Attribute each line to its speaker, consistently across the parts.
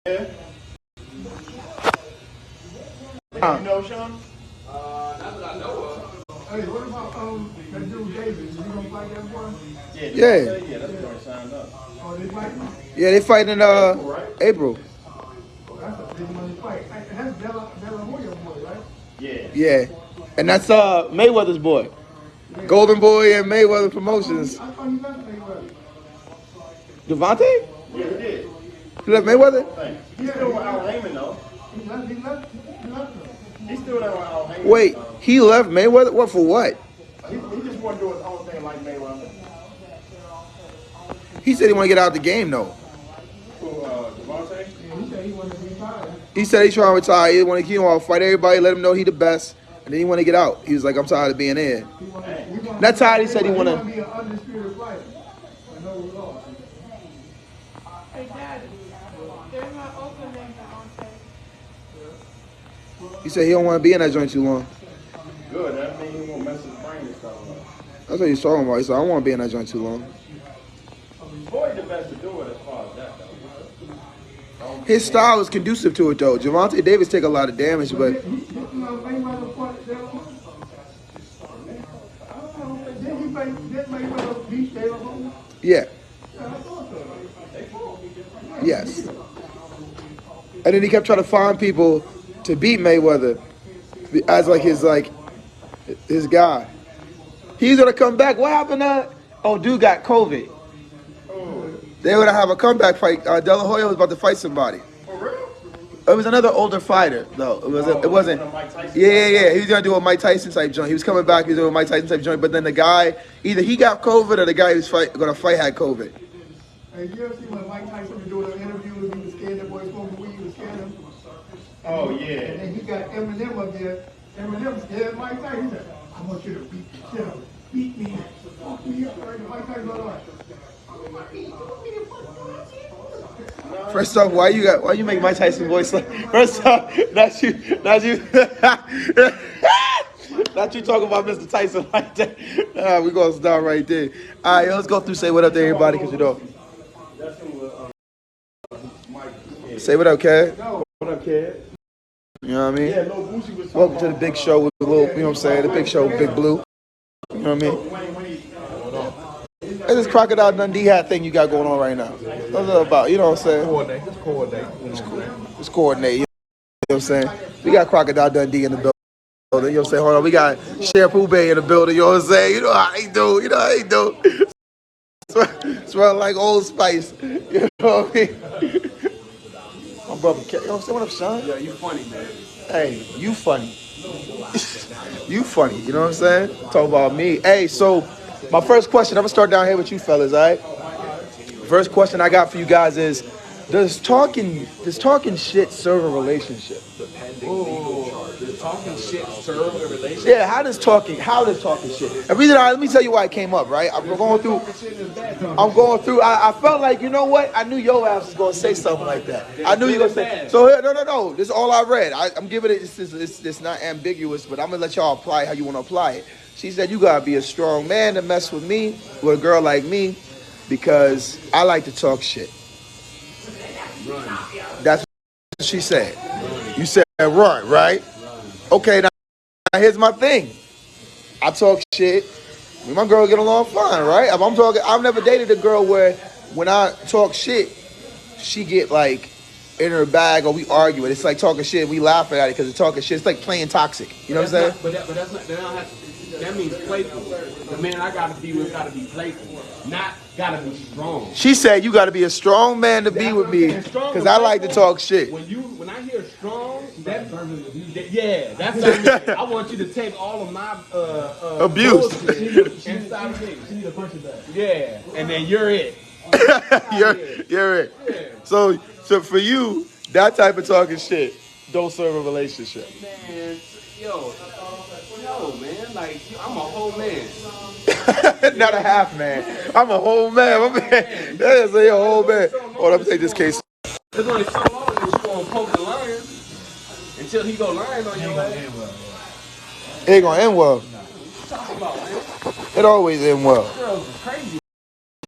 Speaker 1: You know Sean?
Speaker 2: Not that I know of. Hey, what about that dude David? Is he gonna fight that boy?
Speaker 1: Yeah. Yeah, that's where I signed up.
Speaker 2: Oh, they fighting?
Speaker 3: Yeah, they fighting in April.
Speaker 2: Oh, that's a big money fight. And that's Della Hoya boy, right?
Speaker 1: Yeah.
Speaker 3: Yeah, and that's Mayweather's boy, Golden Boy and Mayweather Promotions.
Speaker 2: I thought he left Mayweather.
Speaker 3: Devontae?
Speaker 1: Yeah, he did.
Speaker 3: He left Mayweather?
Speaker 1: Thanks. He's still with Al Heyman, though.
Speaker 2: He left him.
Speaker 1: He's still there with Al Heyman.
Speaker 3: Wait, he left Mayweather? What, for what?
Speaker 1: He just want to do his own thing like Mayweather.
Speaker 3: He said he want to get out of the game, though.
Speaker 1: Who, Devontae?
Speaker 2: Yeah, he said he wanted to retire.
Speaker 3: He said he trying to retire. He want to fight everybody, let him know he the best, and then he want to get out. He was like, I'm tired of being there. That's how he said he want to.
Speaker 2: Be an undisputed fighter. I know we lost.
Speaker 4: Hey, Daddy, there's my opening Deontay.
Speaker 3: He said he don't want to be in that joint too long.
Speaker 1: Good. That means he won't mess his brain and stuff up.
Speaker 3: That's what he's talking about. He said I don't want to be in that joint too long.
Speaker 1: Boy, the best to do it as far as that, though.
Speaker 3: His style is conducive to it, though. Javante Davis take a lot of damage, but yeah. Yes. And then he kept trying to find people to beat Mayweather as his guy. He's gonna come back. What happened to? Oh, dude got COVID. They were gonna have a comeback fight. De La Hoya was about to fight somebody.
Speaker 1: For real?
Speaker 3: It was another older fighter, though. It wasn't. Yeah. He was gonna do a Mike Tyson type joint. He was coming back. He was doing a Mike Tyson type joint. But then the guy, either he got COVID or the guy he was gonna fight had COVID.
Speaker 2: Hey, you ever see when Mike Tyson was doing an interview and he was scared that boy smoking weed, he was scared him?
Speaker 1: Oh,
Speaker 2: And
Speaker 1: yeah.
Speaker 2: then he got Eminem up there. Eminem scared Mike Tyson. He said, I want you to beat the shit out of me. Beat me. Fuck me up. Right? Mike Tyson was like,
Speaker 3: First off, why you make Mike Tyson voice like? First off, not you not you talking about Mr. Tyson like that. We gonna start right there. All right, let's go through. Say what up to everybody, cause you know. Say what up, kid.
Speaker 1: What up, kid?
Speaker 3: You know what I mean?
Speaker 1: Yeah, Lil Boosie was
Speaker 3: Welcome to the big show with Lil, you know what I'm saying? The big show with Big Blue. You know what I mean? It's this Crocodile Dundee hat thing you got going on right now. What's it about? You know what I'm saying? It's coordinate. You know what I'm saying? We got Crocodile Dundee in the building. You know what I'm saying? Hold on. We got Cher Pooh Bay in the building. You know what I'm saying? You know how he do. You know how he do. Smell like Old Spice. You know what I mean? My brother, you know what I'm saying? What up, son?
Speaker 2: yeah, you funny, man.
Speaker 3: Hey, you funny. You funny. You know what I'm saying? Talk about me. Hey, so my first question, I'm going to start down here with you fellas, all right? First question I got for you guys is, does talking shit serve a relationship?
Speaker 2: Does talking shit serve a relationship?
Speaker 3: Yeah, how does talking shit? And let me tell you why it came up, right? I'm going through, I felt like, you know what? I knew your ass was going to say something like that. I knew you were going to say, so no. This is all I read. I'm giving it, it's not ambiguous, but I'm going to let y'all apply it how you want to apply it. She said, you got to be a strong man to mess with me, with a girl like me, because I like to talk shit. That's what she said. You said run, right? Okay, now here's my thing. I talk shit. Me and my girl get along fine, right? I've never dated a girl where when I talk shit, she get like in her bag or we argue it. It's like talking shit and we laughing at it because it's talking shit. It's like playing toxic. You know what I'm saying?
Speaker 5: But that's not, that means playful. The man I gotta be with gotta be playful, not gotta be strong.
Speaker 3: She said you got to be a strong man to be with me because I like to talk shit.
Speaker 5: When I hear strong, that's what I mean. I want you to take all of my
Speaker 3: Abuse.
Speaker 5: inside of me. Yeah, and then you're it.
Speaker 3: You're it.
Speaker 5: Yeah.
Speaker 3: So for you, that type of talking shit don't serve a relationship.
Speaker 5: Man, man, like I'm a whole man.
Speaker 3: Not a half man. I'm a whole man. My man. That is a whole man. Oh, let me take this case.
Speaker 5: There's only so long that you gonna poke the lion until he go lying on your ass.
Speaker 3: It ain't gonna end well. It always end well.
Speaker 5: Girls are crazy,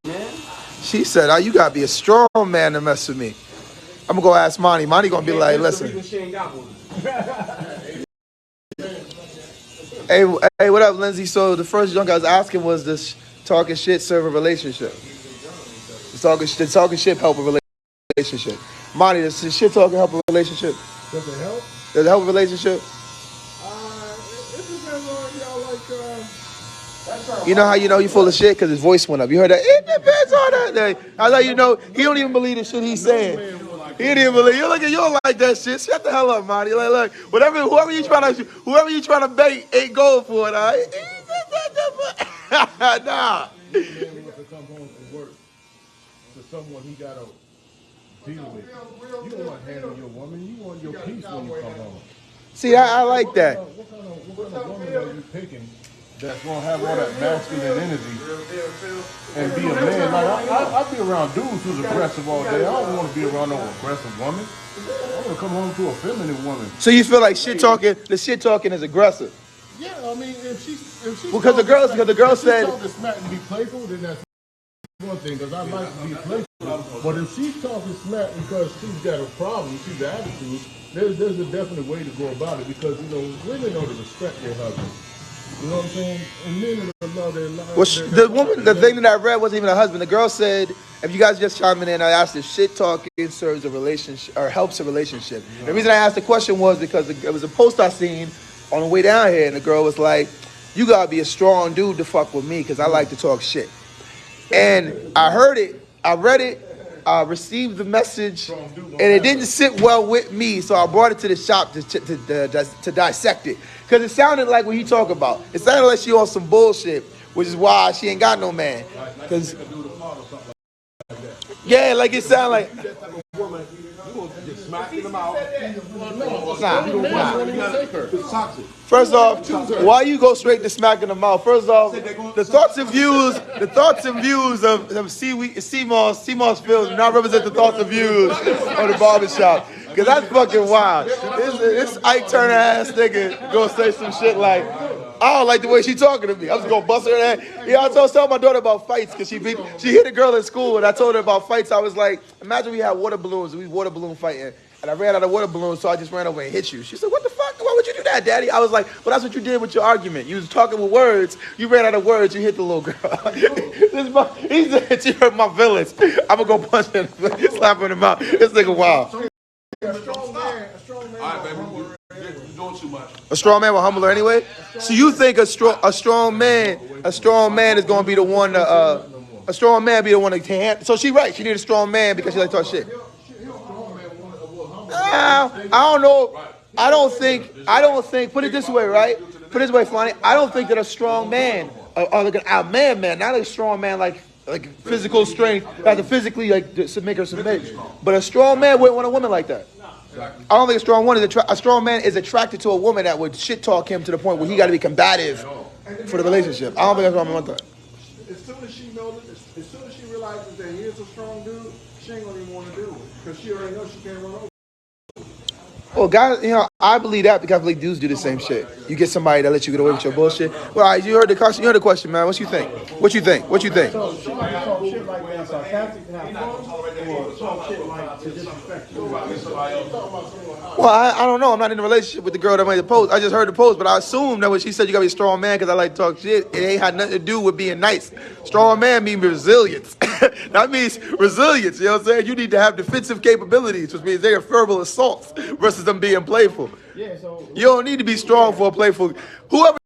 Speaker 5: man.
Speaker 3: She said, "Oh, you gotta be a strong man to mess with me." I'm gonna go ask Monty. Monty gonna be like, listen.
Speaker 5: She ain't got one.
Speaker 3: Hey, what up, Lindsay? So the first junk I was asking was this talking shit serve a relationship? Does talking shit help a relationship? Monty, does shit talking help a relationship?
Speaker 2: Does it help?
Speaker 3: Does it help a relationship?
Speaker 2: It depends on y'all like.
Speaker 3: You know how you know you full of shit? Because his voice went up. You heard that? It depends on that. I let you know he don't even believe the shit he's saying. He didn't even believe. You don't like that shit. Shut the hell up, Monty. Like, look, whoever you trying to bait ain't going for it. All right? Nah.
Speaker 6: Man wants to come home from work to someone he got to deal with. You don't want to handle your woman. You want your peace when you come home.
Speaker 3: See, I like that.
Speaker 6: What kind of woman are you picking that's going to have all that masculine energy and be a man? Like, I be around dudes who's aggressive all day. I don't want to be around no aggressive woman. I want to come home to a feminine woman.
Speaker 3: So you feel like the shit talking is aggressive?
Speaker 6: Yeah, I mean, if she's
Speaker 3: because the girl said,
Speaker 6: if she's talking smack and be playful, then that's one thing, because I like to be playful. But if she's talking smack because she's got a problem, she's an attitude, there's a definite way to go about it, because, you know, women know to respect their husbands. You know what I'm saying? And men are love their lives.
Speaker 3: The thing that I read wasn't even a husband. The girl said, if you guys just chiming in, I asked if shit talking serves a relationship or helps a relationship. Yeah. The reason I asked the question was because it was a post I seen on the way down here, and the girl was like, you gotta be a strong dude to fuck with me because I like to talk shit. And I heard it, I read it, I received the message, and it didn't sit well with me, so I brought it to the shop to dissect it. Because it sounded like what he talk about. It sounded like she on some bullshit, which is why she ain't got no man. Because yeah, like it sounded like. First off, why you go straight to smack in the mouth? First off, the thoughts and views of CMOS Fields do not represent the thoughts and views of the barbershop. Because that's fucking wild. This Ike Turner ass nigga gonna say some shit like, I don't like the way she talking to me. I'm just gonna bust her in that. Yeah, I told my daughter about fights because she hit a girl in school, and I told her about fights. I was like, imagine we had water balloons and we water balloon fighting, and I ran out of water balloons, so I just ran over and hit you. She said, what the fuck? Why would you do that, Daddy? I was like, well, that's what you did with your argument. You was talking with words. You ran out of words. You hit the little girl. He said, you hurt my feelings. I'm gonna go punch him, slap him in the mouth. This nigga wild.
Speaker 6: A strong man. All right, baby. You're doing too much.
Speaker 3: A strong man will humble her anyway. So you think a strong man is gonna be the one to a strong man be the one to handle? So she right. She need a strong man because she like to talk shit. I don't know. I don't think. Put it this way, right? Put it this way, Fonny. I don't think that a strong man, like a man, not a strong man like physical strength, have to physically like to make her submit. But a strong man wouldn't want a woman like that. I don't think a strong man is attracted to a woman that would shit talk him to the point where he got to be combative for the relationship. I don't think that's what I'm want that.
Speaker 6: As soon as she realizes that he is a strong dude, she ain't gonna even want to do it because she already knows she can't run over.
Speaker 3: Well, guys, I believe that because I believe dudes do the same shit. You get somebody that lets you get away with your bullshit. Well, all right, you heard the question, man. What you think? What you think?
Speaker 2: So she might talk shit like that, sarcastic to have fun, or talk shit like to disrespect you.
Speaker 3: Well, I don't know. I'm not in a relationship with the girl that made the post. I just heard the post, but I assume that when she said you gotta be a strong man because I like to talk shit, it ain't had nothing to do with being nice. Strong man means resilience. That means resilience. You know what I'm saying? You need to have defensive capabilities, which means they are verbal assaults versus them being playful.
Speaker 2: Yeah, so
Speaker 3: you don't need to be strong for a playful. Whoever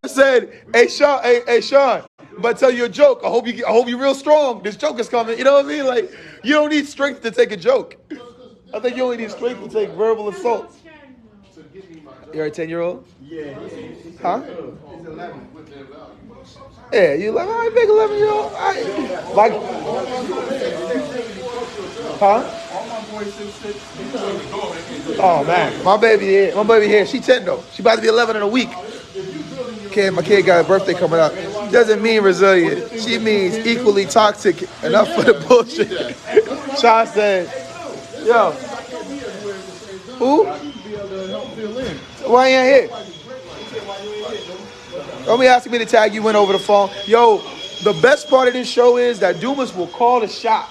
Speaker 3: said, "Hey Sean, I'm about to tell you a joke. I hope you're real strong. This joke is coming." You know what I mean? Like, you don't need strength to take a joke. I think you only need strength to take verbal assaults. You're a 10-year-old?
Speaker 2: yeah,
Speaker 3: Huh?
Speaker 2: he's 11.
Speaker 3: Yeah, you like, all right, big 11-year-old. Like, huh? Oh man, my baby here. She 10 though. She about to be 11 in a week. My kid got a birthday coming up. Doesn't mean resilient. She means equally toxic. Enough for the bullshit. Sean said, "Yo, who? Why you ain't here? Don't be asking me to tag you in over the phone. Yo, the best part of this show is that Dumas will call the shop.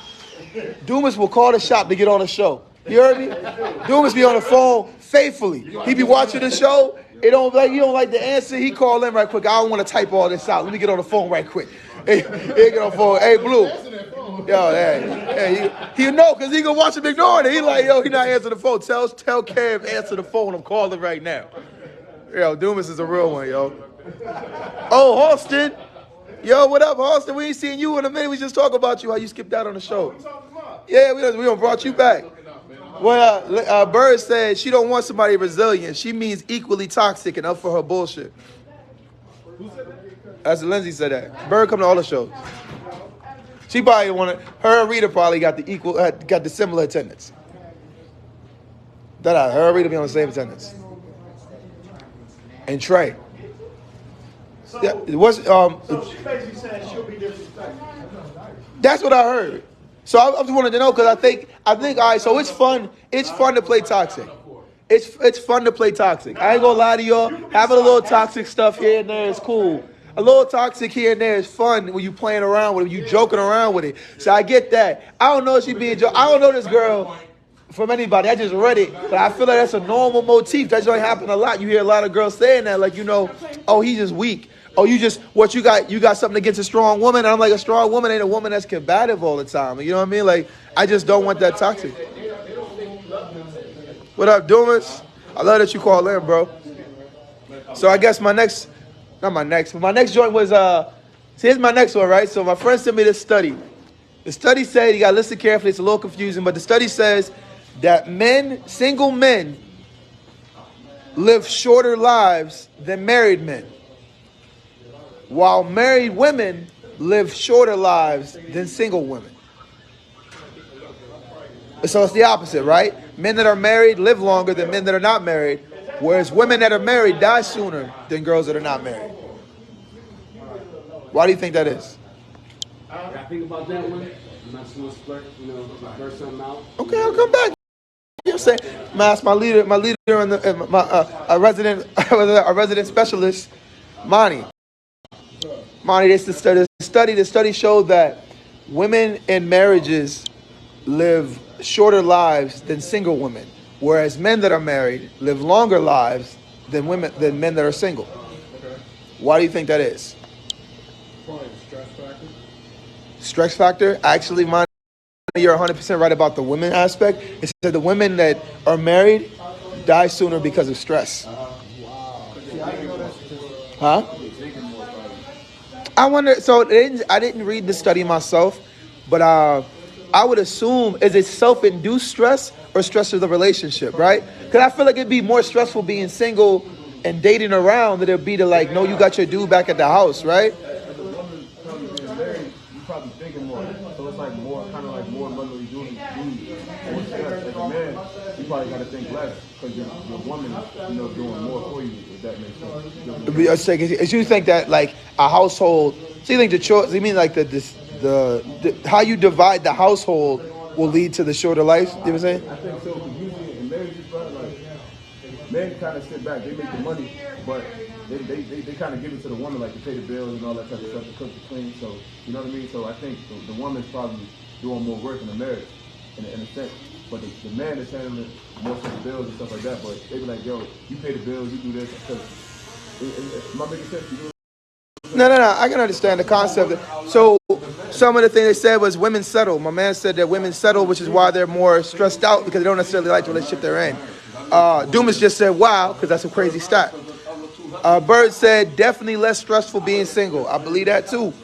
Speaker 3: Dumas will call the shop to get on the show. You heard me? Dumas be on the phone faithfully. He be watching the show. He don't like the answer. He call in right quick. I don't want to type all this out. Let me get on the phone right quick. Hey, get on the phone. Hey, Blue. Yo, hey, he know because he gonna watch him ignoring it. He like, yo, he not answering the phone. Tell Kev answer the phone. I'm calling right now. Yo, Dumas is a real one, yo. Oh, Halston. Yo, what up, Halston? We ain't seen you in a minute. We just talk about you, how you skipped out on the show. Yeah, we done brought you back. Well, Bird said she don't want somebody resilient. She means equally toxic and up for her bullshit. That's Lindsay said that. Bird come to all the shows. She probably her and Rita probably got the similar attendance. Her and Rita be on the same attendance. And Trey. Yeah,
Speaker 1: So she basically saying she'll be disrespectful.
Speaker 3: That's what I heard. So I just wanted to know because I think all right. So it's fun. It's fun to play toxic. It's fun to play toxic. I ain't gonna lie to y'all. Having a little toxic stuff here and there is cool. A little toxic here and there is fun when you playing around with it, you joking around with it. So I get that. I don't know if she being joke. I don't know this girl from anybody. I just read it, but I feel like that's a normal motif. That don't happen a lot. You hear a lot of girls saying that, like, oh, he's just weak. Oh, you got something against a strong woman. And I'm like, a strong woman ain't a woman that's combative all the time. You know what I mean? Like, I just don't want that toxic. What up, Dumas? I love that you call in, bro. So I guess my next joint was, here's my next one, right? So my friend sent me this study. The study said, you got to listen carefully, it's a little confusing, but the study says that single men live shorter lives than married men, while married women live shorter lives than single women. So it's the opposite, right? Men that are married live longer than men that are not married, whereas women that are married die sooner than girls that are not married. Why do you think that is?
Speaker 5: I think about that one. I'm not sure splurt, blurt something out.
Speaker 3: Okay, I'll come back. You know what I'm saying? I'm gonna ask my leader, and a resident specialist, Monty. Monty, this is the study. The study showed that women in marriages live shorter lives than single women, whereas men that are married live longer lives than men that are single.
Speaker 6: Okay.
Speaker 3: Why do you think that is?
Speaker 6: Probably stress factor.
Speaker 3: Stress factor? Actually, Monty, you're 100% right about the women aspect. It said the women that are married die sooner because of stress. Huh? I wonder. So I didn't read the study myself, but I would assume, is it self-induced stress or stress of the relationship, right? Because I feel like it'd be more stressful being single and dating around than it'd be to like, no, you got your dude back at the house, right?
Speaker 6: As a woman probably being married, you probably thinking more. So it's like more mentally doing more stress. As a man, you probably got to think less because your woman is doing more for you, if that makes sense.
Speaker 3: As you think that like a household, so you think the choice, you mean like the how you divide the household will lead to the shorter life? You know what I'm saying?
Speaker 6: I think so. Because usually in marriages, bro, like men kind of sit back, they make the money, but they kind of give it to the woman, like to pay the bills and all that type of stuff, to cook, to clean. So you know what I mean. So I think the woman's probably doing more work in the marriage, in a sense. But the man is handling most of the bills and stuff like that. But they be like, yo, you pay the bills, you do this. Am I making sense?
Speaker 3: No. I can understand the concept. So some of the things they said was women settle. My man said that women settle, which is why they're more stressed out because they don't necessarily like the relationship they're in. Dumas just said, wow, because that's a crazy stat. Bird said, definitely less stressful being single. I believe that too.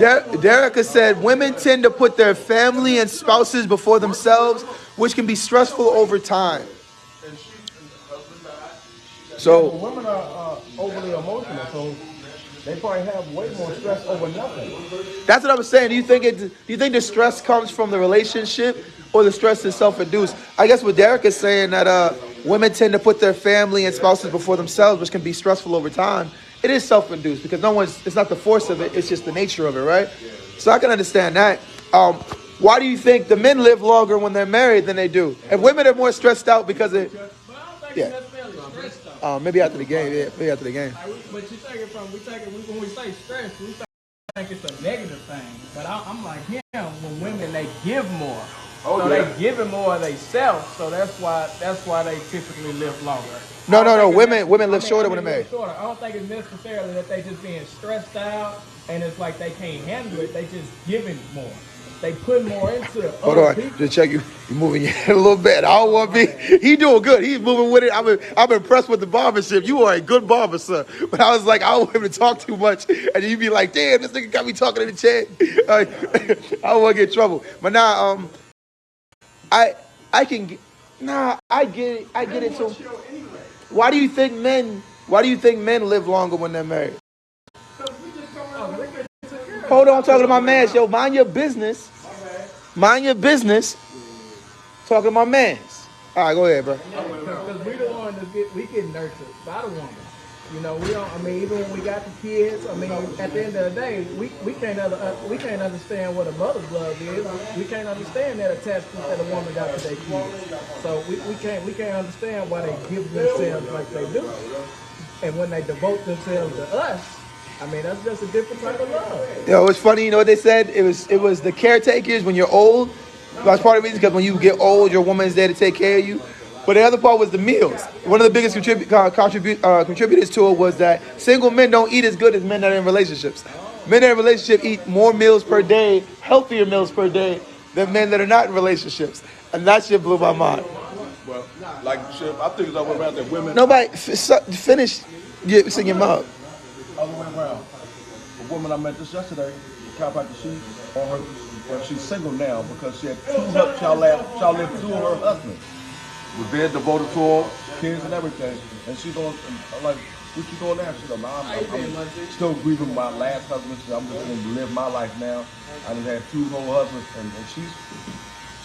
Speaker 3: Derica said, women tend to put their family and spouses before themselves, which can be stressful over time. So
Speaker 6: women are overly emotional, so they probably have way more stress over nothing.
Speaker 3: that's what I was saying. Do you think the stress comes from the relationship or the stress is self-induced? I guess what Derek is saying that women tend to put their family and spouses before themselves, which can be stressful over time. It is self-induced because it's not the force of it, it's just the nature of it, right? So I can understand that. Why do you think the men live longer when they're married than they do? And women are more stressed out because of, yeah. Maybe after the game, maybe after the game.
Speaker 7: But you take it when we say stress, we think it's a negative thing. But I'm like him, when women, they give more.
Speaker 1: Oh,
Speaker 7: so
Speaker 1: yeah.
Speaker 7: they giving more of themselves. So that's why they typically live longer.
Speaker 3: No.
Speaker 7: I don't think it's
Speaker 3: Women live
Speaker 7: necess-
Speaker 3: shorter
Speaker 7: I
Speaker 3: when
Speaker 7: mean,
Speaker 3: they're married.
Speaker 7: live shorter. I don't think it's necessarily that they just being stressed out and it's like they can't handle it. They just giving more. They put more into it.
Speaker 3: Hold on, just check you. You moving your head a little bit. I don't want to be. He doing good. He's moving with it. I'm impressed with the barbership. You are a good barber, sir. But I was like, I don't want him to talk too much, and you be like, damn, this nigga got me talking in the chair. I don't want to get in trouble. But now, I can. I get it. I get it too. Why do you think men? Why do you think men live longer when they're married? Hold on, I'm talking to my man. Yo, mind your business. Mind your business. Talking to my mans. All right, go ahead, bro.
Speaker 7: Because we the one we get nurtured by the woman. You know, we don't. I mean, even when we got the kids, I mean, at the end of the day, we can't understand what a mother's love is. We can't understand that attachment that a woman got to their kids. So we can't understand why they give themselves like they do. And when they devote themselves to us, I mean, that's just a different type of love.
Speaker 3: Yo, it's funny. You know what they said? It was the caretakers when you're old. That's part of the reason because when you get old, your woman is there to take care of you. But the other part was the meals. One of the biggest contributors to it was that single men don't eat as good as men that are in relationships. Men that are in relationships eat more meals per day, healthier meals per day, than men that are not in relationships. And that shit blew my mind.
Speaker 1: Well, like shit, I think it's all around that women.
Speaker 3: Nobody finish sing your mouth.
Speaker 1: Other way around. A woman I met just yesterday, the chiropractor, she's single now because she had child lived two of her husbands. Was there devoted to her, kids and everything. And she's going, I'm like, what you doing now? She's like, I'm still grieving my last husband. So I'm just going to live my life now. I just had two whole husbands and she's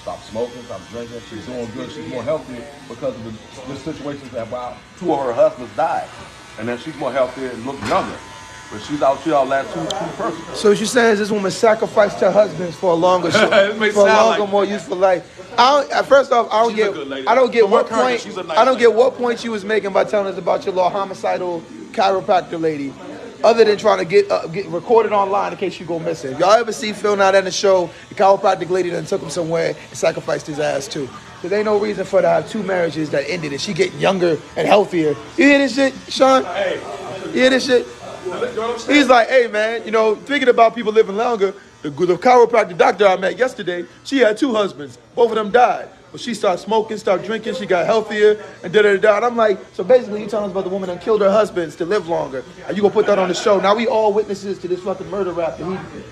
Speaker 1: stopped smoking, stopped drinking. She's doing good. She's more healthy because of the situations that while two of her husbands died. And then she's more healthier and look younger. But she's out last two persons.
Speaker 3: So what you're saying is this woman sacrificed her husbands for a longer, more useful life. First off, I don't get what point she was making by telling us about your little homicidal chiropractor lady, other than trying to get recorded online in case you go missing. If y'all ever see Phil not in the show, the chiropractic lady done took him somewhere and sacrificed his ass too. There ain't no reason for her to have two marriages that ended and she getting younger and healthier. You hear this shit, Sean? You hear this shit? He's like, hey man, thinking about people living longer, the chiropractic doctor I met yesterday, she had two husbands. Both of them died. But she started smoking, started drinking, she got healthier, and da-da-da-da. And I'm like, so basically you telling us about the woman that killed her husbands to live longer. And you gonna put that on the show. Now we all witnesses to this fucking murder rap that he did.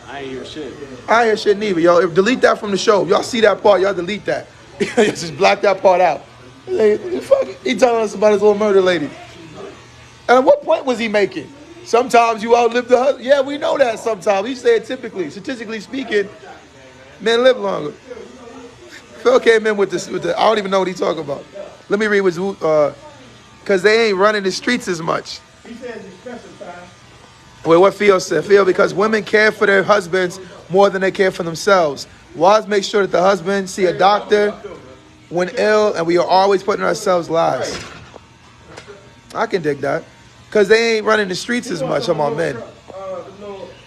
Speaker 5: I ain't hear shit.
Speaker 3: I ain't hear shit neither, y'all. Delete that from the show. Y'all see that part, y'all delete that. Just black that part out. He telling us about his little murder lady. And at what point was he making? Sometimes you outlive the husband. Yeah, we know that sometimes. He said typically, statistically speaking, men live longer. Phil came in with the I don't even know what he's talking about. Let me read what's because they ain't running the streets as much.
Speaker 2: He says it's specified.
Speaker 3: Well, what Phil said. Phil, because women care for their husbands more than they care for themselves. Wives make sure that the husband see a doctor when ill, and we are always putting ourselves last. I can dig that. Because they ain't running the streets as much among men.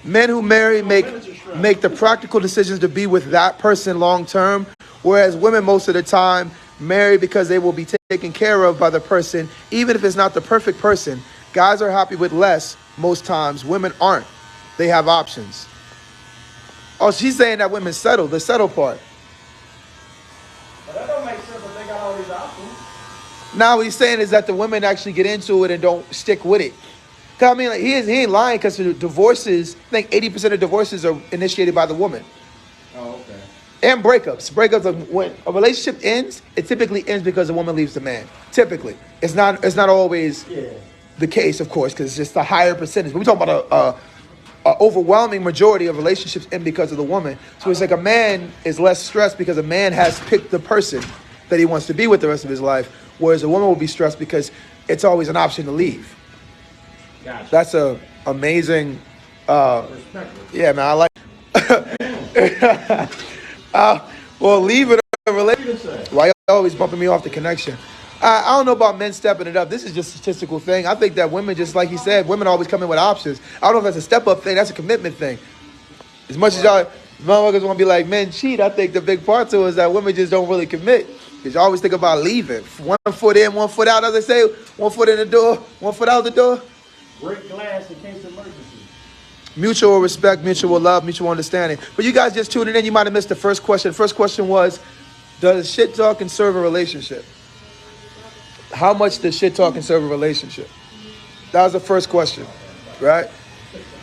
Speaker 3: Men who marry make the practical decisions to be with that person long term, whereas women most of the time marry because they will be taken care of by the person, even if it's not the perfect person. Guys are happy with less most times. Women aren't. They have options. Oh, she's saying that women settle, the settle part.
Speaker 7: But that don't make sense if they got all these options.
Speaker 3: Now what he's saying is that the women actually get into it and don't stick with it. Cause I mean, like, he ain't lying because divorces, I think 80% of divorces are initiated by the woman.
Speaker 1: Oh, okay.
Speaker 3: And breakups. When a relationship ends, it typically ends because the woman leaves the man. Typically. It's not always the case, of course, because it's just a higher percentage. But we're talking about a overwhelming majority of relationships end because of the woman. So it's like a man is less stressed because a man has picked the person that he wants to be with the rest of his life, whereas a woman will be stressed because it's always an option to leave.
Speaker 5: Gotcha.
Speaker 3: That's a amazing, yeah, man, I like well, leave it a relationship. Why you always bumping me off the connection? I don't know about men stepping it up. This is just a statistical thing. I think that women, just like he said, women always come in with options. I don't know if that's a step up thing. That's a commitment thing. As much as y'all, Motherfuckers want to be like, men cheat. I think the big part to it is that women just don't really commit. Because you always think about leaving. One foot in, one foot out, as they say. One foot in the door, one foot out the door.
Speaker 8: Break glass in case of emergency.
Speaker 3: Mutual respect, mutual love, mutual understanding. But you guys just tuning in, you might have missed the first question. The first question was, does shit talking serve a relationship? How much does shit talking serve a relationship? That was the first question, right?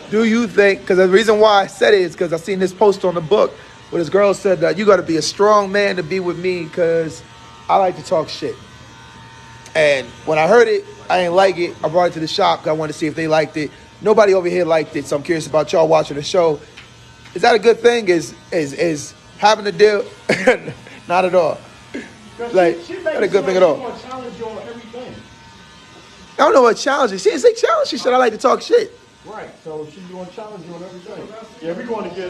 Speaker 3: Do you think, because the reason why I said it is because I seen this post on the book where this girl said that you got to be a strong man to be with me because I like to talk shit. And when I heard it, I didn't like it. I brought it to the shop because I wanted to see if they liked it. Nobody over here liked it, so I'm curious about y'all watching the show. Is that a good thing? Is having to deal? Not at all. Like, not a good thing at all.
Speaker 8: She challenge you on everything.
Speaker 3: I don't know what challenge is. She didn't say challenge. She said I like to talk shit.
Speaker 8: Right, so she's going to challenge you on everything. Yeah, we're going to get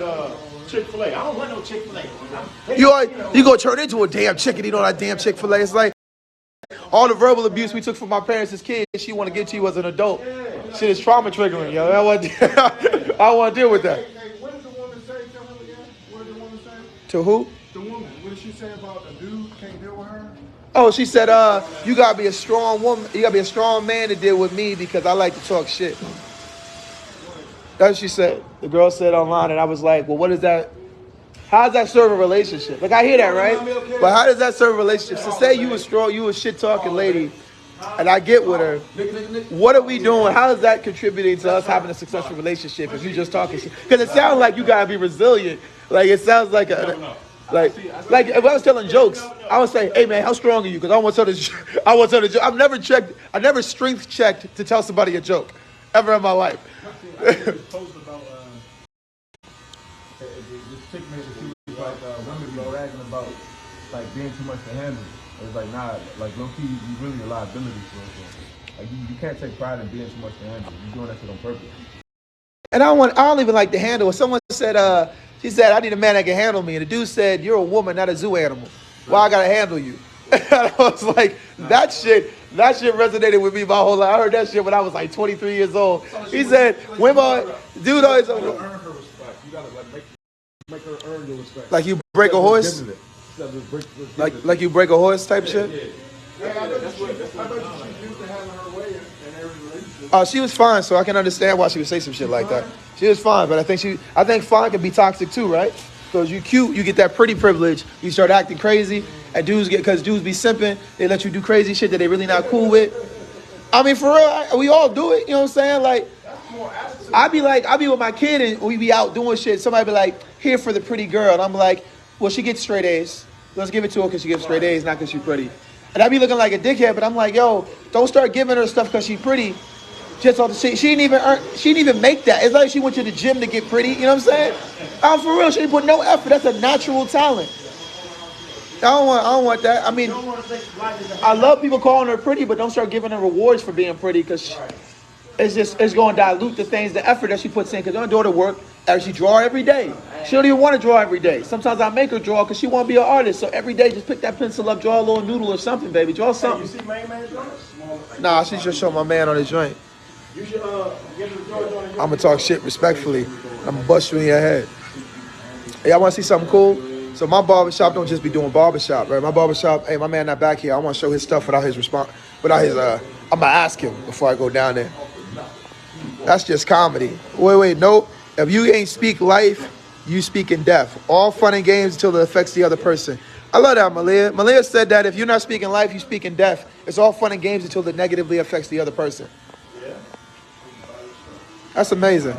Speaker 8: Chick-fil-A. I don't want no Chick-fil-A.
Speaker 3: You gonna turn into a damn chicken eating all that damn Chick-fil-A. It's like all the verbal abuse we took from our parents as kids, she want to get to you as an adult. Shit is trauma triggering, yo. I want to deal with that.
Speaker 6: Hey, what did the woman say to him again? What did the woman say?
Speaker 3: To who?
Speaker 6: The woman. What did she say about a dude can't deal with her?
Speaker 3: Oh, she said, you gotta be a strong woman. You gotta be a strong man to deal with me because I like to talk shit. That's what she said. The girl said online, and I was like, well, what is that? How does that serve a relationship? Like, I hear that, right? But how does that serve a relationship? So say you a shit-talking lady, and I get with her. What are we doing? How is that contributing to us having a successful relationship if you just talking shit? Because it sounds like you gotta be resilient. Like, it sounds like like if I was telling jokes, I would say, hey man, how strong are you? Because I want to tell the joke. I never strength checked to tell somebody a joke ever in my life.
Speaker 6: Post about this chick made a few like women be bragging about like being too much to handle. It's like nah, like low key, you really a liability for us. Like you can't take pride in being too much to handle. You're doing that shit on purpose.
Speaker 3: And I don't even like to handle it. Someone said, she said, I need a man that can handle me. And the dude said, you're a woman, not a zoo animal. Why I gotta handle you? And I was like, that shit resonated with me my whole life. I heard that shit when I was like 23 years old. He said, women, dude always.
Speaker 6: You gotta earn her respect. You gotta like make her earn your respect.
Speaker 3: Like you break a horse? Like you break a horse type shit?
Speaker 6: Yeah, I bet she's used to having her way in every relationship.
Speaker 3: Oh, she was fine, so I can understand why she would say some shit like that. She was fine, but I think fine can be toxic too, right? Because you cute, you get that pretty privilege, you start acting crazy, and dudes be simping, they let you do crazy shit that they really not cool with. I mean, for real, we all do it, you know what I'm saying? Like, I be with my kid and we be out doing shit, somebody be like, here for the pretty girl, and I'm like, well, she gets straight A's. Let's give it to her because she gets straight A's, not because she's pretty. And I be looking like a dickhead, but I'm like, yo, don't start giving her stuff because she's pretty. Just all the shit. She didn't even make that. It's like she went to the gym to get pretty. You know what I'm saying? For real, she didn't put no effort. That's a natural talent. I don't want that. I mean, I love people calling her pretty, but don't start giving her rewards for being pretty because it's going to dilute the effort that she puts in. Because her daughter work, and she draw every day. She don't even want to draw every day. Sometimes I make her draw because she want to be an artist. So every day, just pick that pencil up, draw a little noodle or something, baby. Draw something.
Speaker 8: You see main man joints?
Speaker 3: Nah, she just showed my man on his joint.
Speaker 8: You should get the George on
Speaker 3: I'm gonna talk shit respectfully. I'm gonna bust you in your head. Hey, y'all wanna see something cool? So my barbershop don't just be doing barbershop, right? My barbershop, hey, my man not back here. I wanna show his stuff without his response, I'm gonna ask him before I go down there. That's just comedy. Wait, no. If you ain't speak life, you speak in death. All fun and games until it affects the other person. I love that, Malia. Malia said that if you're not speaking life, you speak in death. It's all fun and games until it negatively affects the other person. That's amazing.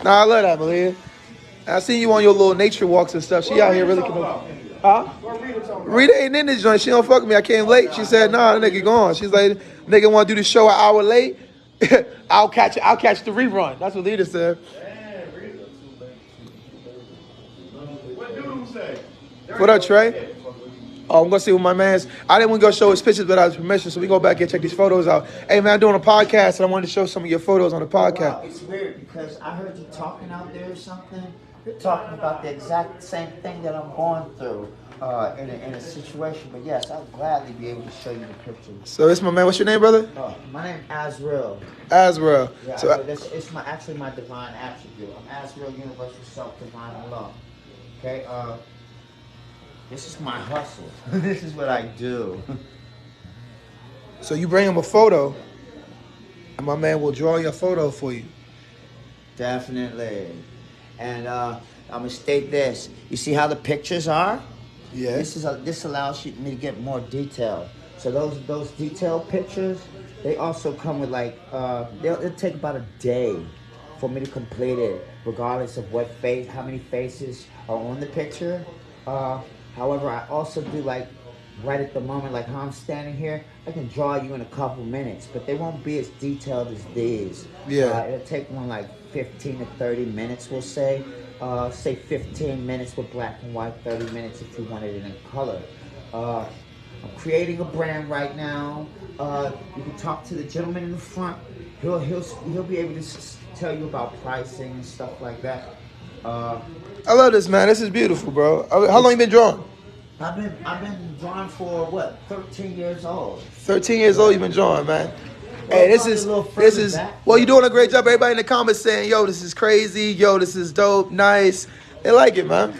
Speaker 3: Nah, I love that, Malia. I seen you on your little nature walks and stuff. She out here really Huh? Rita ain't in this joint. She don't fuck with me. I came late. She said, nah, the nigga gone. She's like, nigga want to do the show an hour late. I'll catch the rerun. That's what Rita said.
Speaker 8: What dude say?
Speaker 3: What up, Trey? Oh, I'm going to see what my man's. I didn't want to go show his pictures without his permission, so we go back and check these photos out. Hey, man, I'm doing a podcast, and I wanted to show some of your photos on the podcast.
Speaker 9: Wow, it's weird because I heard you talking out there or something. You're talking about the exact same thing that I'm going through. in a situation. But yes, I'll gladly be able to show you the pictures.
Speaker 3: So this my man. What's your name, brother?
Speaker 9: My name is Azrael.
Speaker 3: Azrael.
Speaker 9: Yeah,
Speaker 3: So
Speaker 9: it's actually my divine attribute. I'm Azrael, universal self, divine love. Okay, this is my hustle. This is what I do.
Speaker 3: So you bring him a photo, and my man will draw your photo for you.
Speaker 9: Definitely. And I'm gonna state this. You see how the pictures are?
Speaker 3: Yeah.
Speaker 9: This allows me to get more detail. So those detailed pictures, they also come with like it'll take about a day for me to complete it, regardless of how many faces are on the picture. However, I also do like right at the moment, like how I'm standing here, I can draw you in a couple minutes, but they won't be as detailed as these.
Speaker 3: Yeah.
Speaker 9: It'll take one like 15 to 30 minutes, we'll say. Say 15 minutes with black and white, 30 minutes if you want it in color. I'm creating a brand right now. You can talk to the gentleman in the front. He'll be able to tell you about pricing and stuff like that.
Speaker 3: I love this, man. This is beautiful, bro. How long you been drawing?
Speaker 9: I've been drawing for what, 13 years old.
Speaker 3: 13 years old. You've been drawing, man. Hey, this is well, you're doing a great job. Everybody in the comments saying, yo, this is crazy. Yo, this is dope. Nice. They like it, man.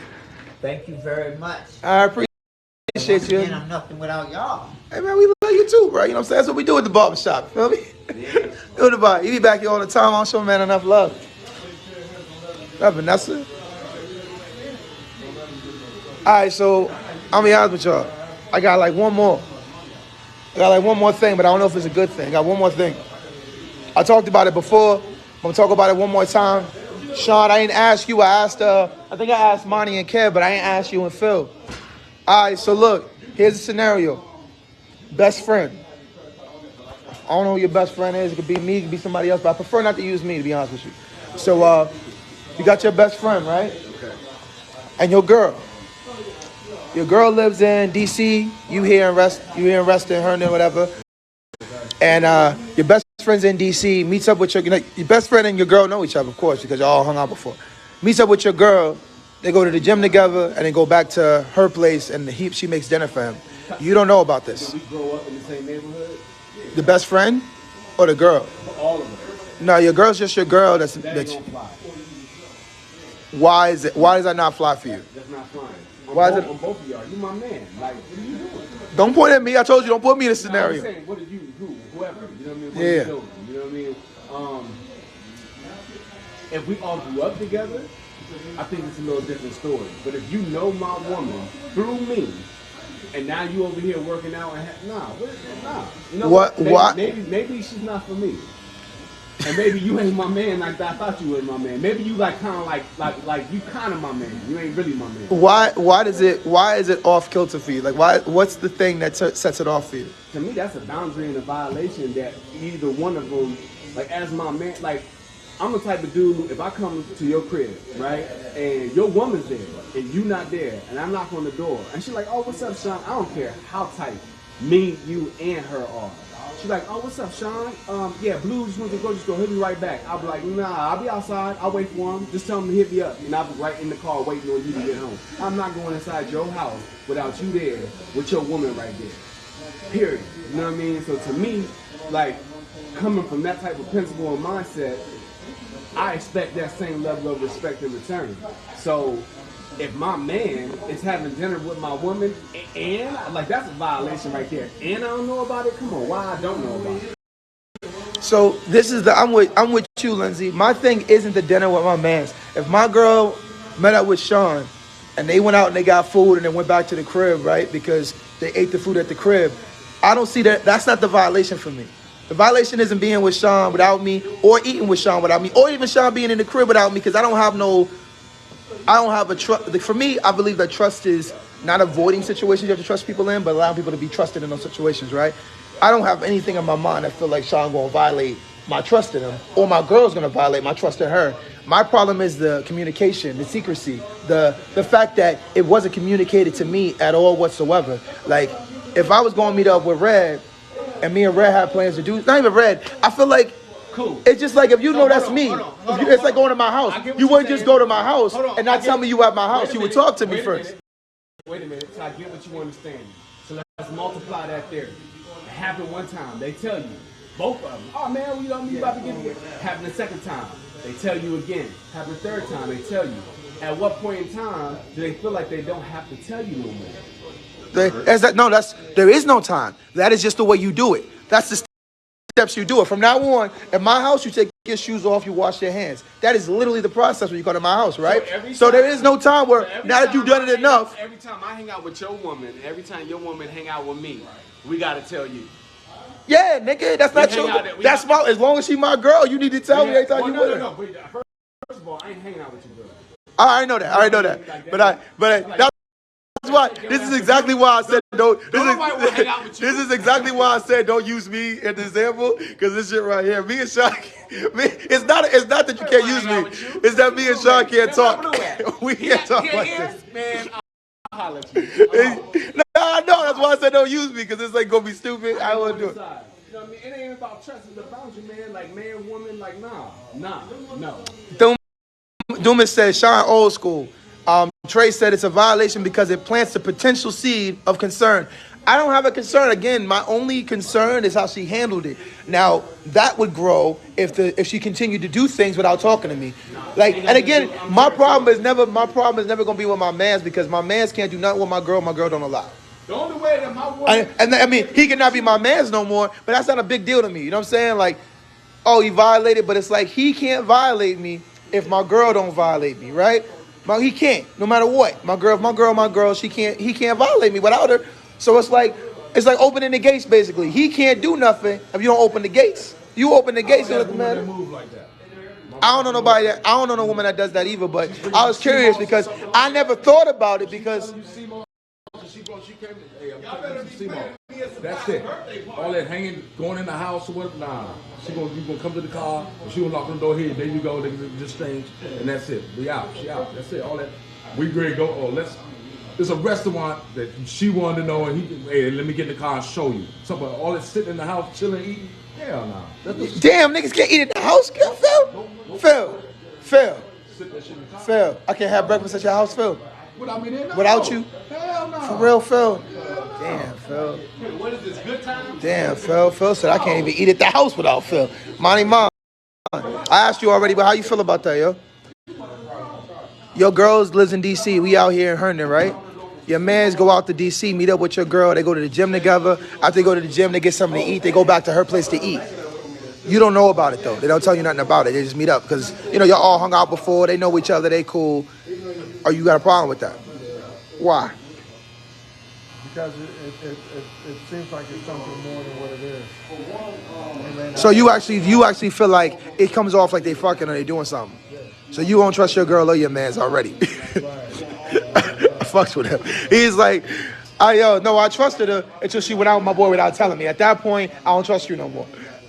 Speaker 9: Thank you very much.
Speaker 3: I appreciate you.
Speaker 9: And I'm nothing without y'all.
Speaker 3: Hey, man, we love you too, bro. You know what I'm saying? That's what we do at the barbershop. Feel me? Do the bar. You be back here all the time. I don't show man enough love. Vanessa. All right, so I'm be honest with y'all. I got like one more. Thing, but I don't know if it's a good thing. I got one more thing. I talked about it before. I'm gonna talk about it one more time. Sean, I didn't ask you. I think I asked Monty and Kev, but I ain't asked you and Phil. All right, so look, here's a scenario. Best friend. I don't know who your best friend is. It could be me, it could be somebody else, but I prefer not to use me, to be honest with you. So, you got your best friend, right?
Speaker 5: Okay.
Speaker 3: And your girl. Your girl lives in D.C. You here in Reston, Herndon, whatever. And your best friend's in D.C. Meets up with your best friend and your girl know each other, of course, because y'all hung out before. Meets up with your girl. They go to the gym together and then go back to her place and she makes dinner for him. You don't know about this.
Speaker 5: Did we grow up in the same neighborhood?
Speaker 3: The best friend or the girl?
Speaker 5: All of them.
Speaker 3: No, your girl's just your girl. That
Speaker 5: ain't gonna fly.
Speaker 3: Why does that not fly for you?
Speaker 5: That's not flying.
Speaker 3: Why is it?
Speaker 5: On both of y'all. You my man. Like, what are you doing?
Speaker 3: Don't point at me. I told you, don't put me in this
Speaker 5: No,
Speaker 3: scenario.
Speaker 5: I'm saying, what did you, whoever, you know what I mean? What
Speaker 3: Yeah.
Speaker 5: you doing? You know what I mean? If we all grew up together, I think it's a little different story. But if you know my woman through me, and now you over here working out and nah. You know
Speaker 3: what?
Speaker 5: Maybe she's not for me. And maybe you ain't my man like I thought you was my man. Maybe you like kind of like you kind of my man. You ain't really my man.
Speaker 3: Why is it off kilter for you? Like what's the thing that sets it off for you?
Speaker 5: To me, that's a boundary and a violation that either one of them, like as my man, like I'm the type of dude, if I come to your crib, right, and your woman's there and you not there, and I knock on the door, and she's like, oh, what's up, Sean? I don't care how tight me, you, and her are. She's like, oh, what's up, Sean? Yeah, Blue just went to the grocery store. He'll be right back. I'll be like, nah, I'll be outside. I'll wait for him. Just tell him to hit me up. And I'll be right in the car waiting on you to get home. I'm not going inside your house without you there with your woman right there. Period. You know what I mean? So to me, like, coming from that type of principle and mindset, I expect that same level of respect in return. So if my man is having dinner with my woman and like that's a violation right there, and I don't know about it, come on, why I don't know about it?
Speaker 3: So this is I'm with you, Lindsay. My thing isn't the dinner with my mans. If my girl met up with Sean and they went out and they got food and then went back to the crib, right? Because they ate the food at the crib, I don't see that. That's not the violation for me. The violation isn't being with Sean without me, or eating with Sean without me, or even Sean being in the crib without me, because I don't have a trust. For me, I believe that trust is not avoiding situations you have to trust people in, but allowing people to be trusted in those situations, right? I don't have anything in my mind that feel like Sean going to violate my trust in him, or my girl's going to violate my trust in her. My problem is the communication, the secrecy, the fact that it wasn't communicated to me at all whatsoever. Like, if I was going to meet up with Red, and me and Red had plans to do, not even Red, I feel like,
Speaker 5: cool.
Speaker 3: It's just like if you know that's me. It's like going to my house. You wouldn't just go to my house and not tell me you at my house. You would talk to me first.
Speaker 5: wait a minute, so I get what you understand. So let's multiply that theory. It happened one time, they tell you. Both of them. Oh man, you know me about to get it. Happened the second time, they tell you again. Happened the third time, they tell you. At what point in time do they feel like they don't have to tell you no more?
Speaker 3: There is no time. That is just the way you do it. That's the steps you do it. From now on, at my house, you take your shoes off, you wash your hands. That is literally the process when you come to my house, right? So there is no time where, now that you've done it enough.
Speaker 5: Every time I hang out with your woman, every time your woman hang out with me, we got to tell you.
Speaker 3: Yeah, nigga, that's not true. That's my, as long as she my girl, you need to tell me every time you with her.
Speaker 5: First of all, I ain't hanging out with you, girl.
Speaker 3: I know that. But that's why. This is exactly why I said don't. This is exactly why I said don't use me as an example, because this shit right here, me and Sean. It's not that you can't use me. It's that me and Sean can't talk. We can't talk like this.
Speaker 5: Man, I'll holler at you.
Speaker 3: I know. That's why I said don't use me, because it's like gonna be stupid. I wouldn't do it.
Speaker 5: You know what I mean? It ain't about trust. It's about you, man. Like man, woman, like no.
Speaker 3: Dumas said, Sean old school. Trey said it's a violation because it plants the potential seed of concern. I don't have a concern. Again, my only concern is how she handled it. Now, that would grow if she continued to do things without talking to me. Like, and again, my problem is never gonna be with my mans, because my mans can't do nothing with my girl don't allow.
Speaker 5: The only way that my woman...
Speaker 3: And I mean, he cannot be my mans no more, but that's not a big deal to me. You know what I'm saying? Like, oh, he violated, but it's like he can't violate me if my girl don't violate me, right? He can't, no matter what. My girl, he can't violate me without her. So it's like opening the gates, basically. He can't do nothing if you don't open the gates. You open the gates, it doesn't matter. I don't know nobody I don't know no woman that does that either, but I was curious because I never thought about it because
Speaker 6: She came to, hey, I'm that's it. All that hanging, going in the house or what? Nah. You gonna come to the car, she gonna knock on the door here, there you go, they just change, and that's it. We out, she out. That's it. All that. We ready to go. It's a restaurant that she wanted to know, and hey, let me get in the car and show you. Something, all that sitting in the house, chilling, eating. Hell no.
Speaker 3: Damn, niggas can't eat in the house, Phil. I can't have breakfast at your house, Phil. Without you?
Speaker 6: Hell no.
Speaker 3: For real, Phil. Damn, Phil.
Speaker 5: What is this, good time?
Speaker 3: Damn, Phil. Phil said I can't even eat at the house without Phil. Monty Mom. I asked you already, but how you feel about that, yo? Your girls lives in D.C. We out here in Herndon, right? Your mans go out to D.C., meet up with your girl. They go to the gym together. After they go to the gym, they get something to eat. They go back to her place to eat. You don't know about it, though. They don't tell you nothing about it. They just meet up because, y'all all hung out before. They know each other. They cool. Or you got a problem with that? Why?
Speaker 6: Because it seems like it's something more than what it is.
Speaker 3: So you actually feel like it comes off like they fucking or they doing something. So you won't trust your girl or your mans already. I fucks with him. He's like, I trusted her until she went out with my boy without telling me. At that point, I don't trust you no more.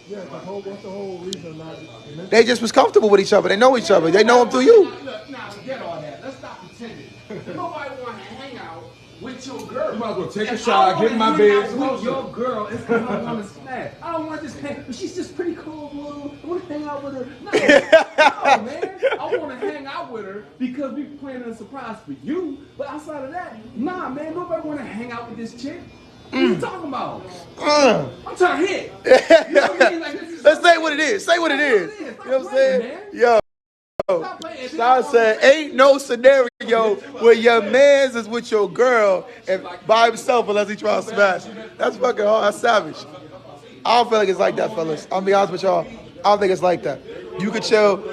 Speaker 6: Yeah, what's the whole reason?
Speaker 3: They just was comfortable with each other. They know each other. They know him through you.
Speaker 5: Now, forget all that. Let's stop pretending. Nobody want to hang out with your girl.
Speaker 6: You might as well take a shower, get in my bed.
Speaker 5: With your girl, it's because I want to smash. I don't want to just hang. She's just pretty cool, bro. I want to hang out with her. No, man. I want to hang out with her because we planning a surprise for you. But outside of that, nah, man. Nobody want to hang out with this chick. What are you talking about? I'm trying to hit. You know what I mean? Like,
Speaker 3: let's say what it is. Say what it is. You know what I'm saying? Yo. Sean said, ain't no scenario where your man's is with your girl and by himself unless he try to smash. That's fucking hard. That's savage. I don't feel like it's like that, fellas. I'll be honest with y'all. I don't think it's like that. You could chill.